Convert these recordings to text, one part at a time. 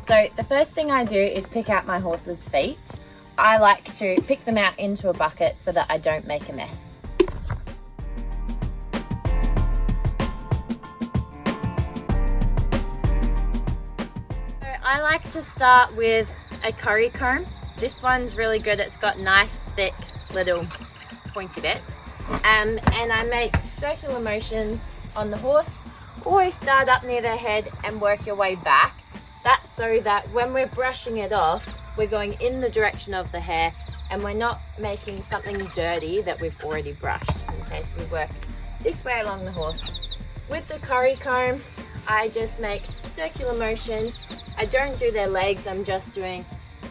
So the first thing I do is pick out my horse's feet. I like to pick them out into a bucket so that I don't make a mess. So I like to start with a curry comb. This one's really good. It's got nice, thick, little pointy bits. And I make circular motions on the horse. Always start up near their head and work your way back. That's so that when we're brushing it off, we're going in the direction of the hair and we're not making something dirty that we've already brushed. Okay, so we work this way along the horse. With the curry comb, I just make circular motions. I don't do their legs, I'm just doing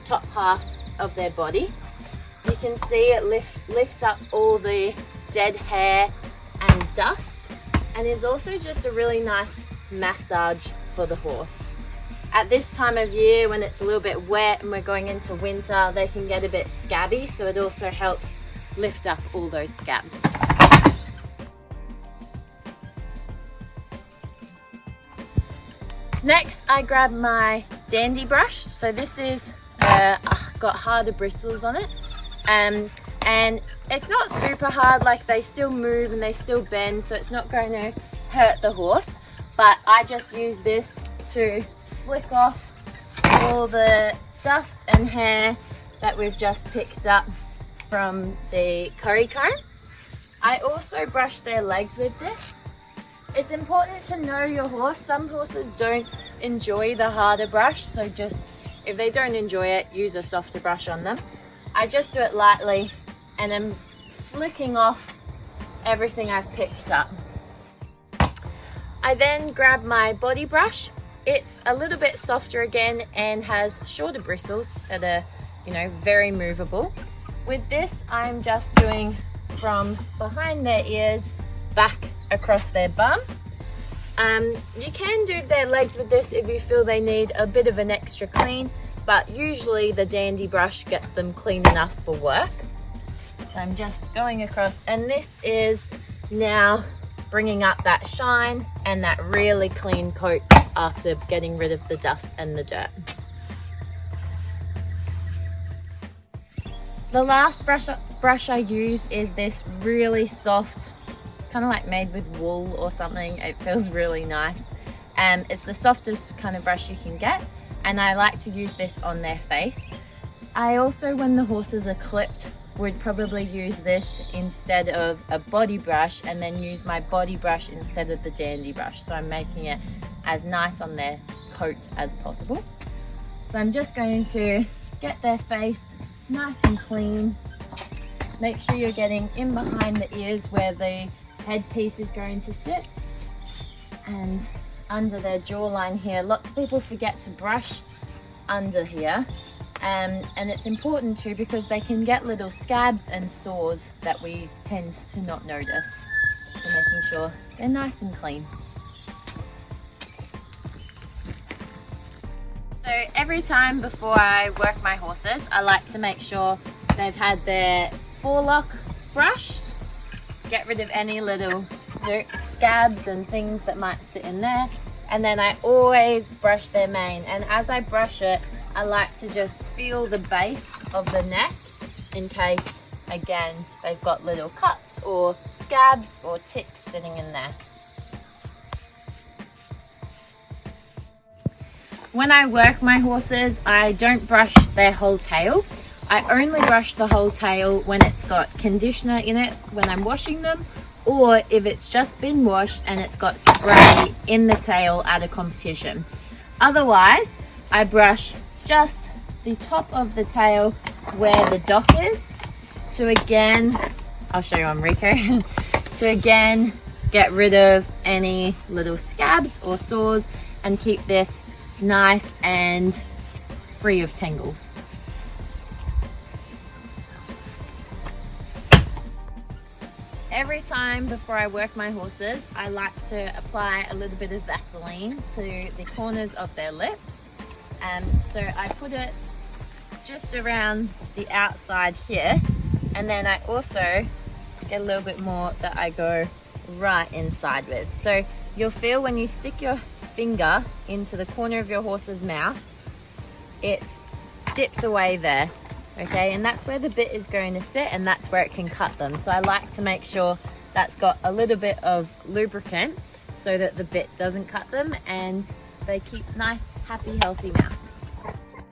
top half of their body. You can see it lifts up all the dead hair and dust, and is also just a really nice massage for the horse. At this time of year when it's a little bit wet and we're going into winter, they can get a bit scabby, so it also helps lift up all those scabs. Next, I grab my dandy brush. So this is got harder bristles on it, and it's not super hard, like they still move and they still bend, so it's not going to hurt the horse. But I just use this to flick off all the dust and hair that we've just picked up from the curry comb. I also brush their legs with this. It's important to know your horse. Some horses don't enjoy the harder brush, so just if they don't enjoy it, use a softer brush on them. I just do it lightly and I'm flicking off everything I've picked up. I then grab my body brush. It's a little bit softer again and has shorter bristles that are, very movable. With this, I'm just doing from behind their ears back across their bum. You can do their legs with this if you feel they need a bit of an extra clean, but usually the dandy brush gets them clean enough for work. So I'm just going across, and this is now bringing up that shine and that really clean coat after getting rid of the dust and the dirt. The last brush I use is this really soft, it's kind of like made with wool or something. It feels really nice. It's the softest kind of brush you can get, and I like to use this on their face. I also, when the horses are clipped, would probably use this instead of a body brush, and then use my body brush instead of the dandy brush. So I'm making it as nice on their coat as possible. So I'm just going to get their face nice and clean. Make sure you're getting in behind the ears where the headpiece is going to sit, and under their jawline here. Lots of people forget to brush under here. And it's important too, because they can get little scabs and sores that we tend to not notice. So making sure they're nice and clean. So every time before I work my horses, I like to make sure they've had their forelock brushed, get rid of any little scabs and things that might sit in there. And then I always brush their mane, and as I brush it, I like to just feel the base of the neck in case, again, they've got little cuts or scabs or ticks sitting in there. When I work my horses, I don't brush their whole tail. I only brush the whole tail when it's got conditioner in it when I'm washing them, or if it's just been washed and it's got spray in the tail at a competition. Otherwise, I brush just the top of the tail where the dock is, to again, I'll show you on Rico, to again get rid of any little scabs or sores and keep this nice and free of tangles. Every time before I work my horses, I like to apply a little bit of Vaseline to the corners of their lips. So I put it just around the outside here, and then I also get a little bit more that I go right inside with. So you'll feel when you stick your finger into the corner of your horse's mouth, it dips away there, okay, and that's where the bit is going to sit, and that's where it can cut them. So I like to make sure that's got a little bit of lubricant so that the bit doesn't cut them and they keep nice, happy, healthy mouths.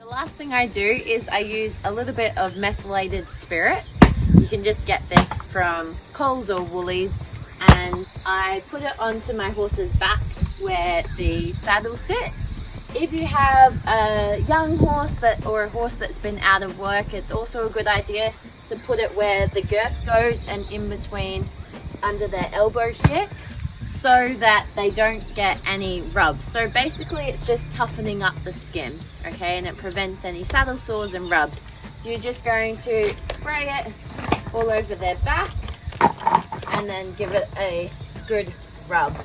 The last thing I do is I use a little bit of methylated spirits. You can just get this from Coles or Woolies, and I put it onto my horse's backs where the saddle sits. If you have a young horse or a horse that's been out of work, it's also a good idea to put it where the girth goes and in between under their elbow here, so that they don't get any rubs. So basically it's just toughening up the skin, okay, and it prevents any saddle sores and rubs. So you're just going to spray it all over their back and then give it a good rub,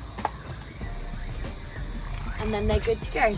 and then they're good to go.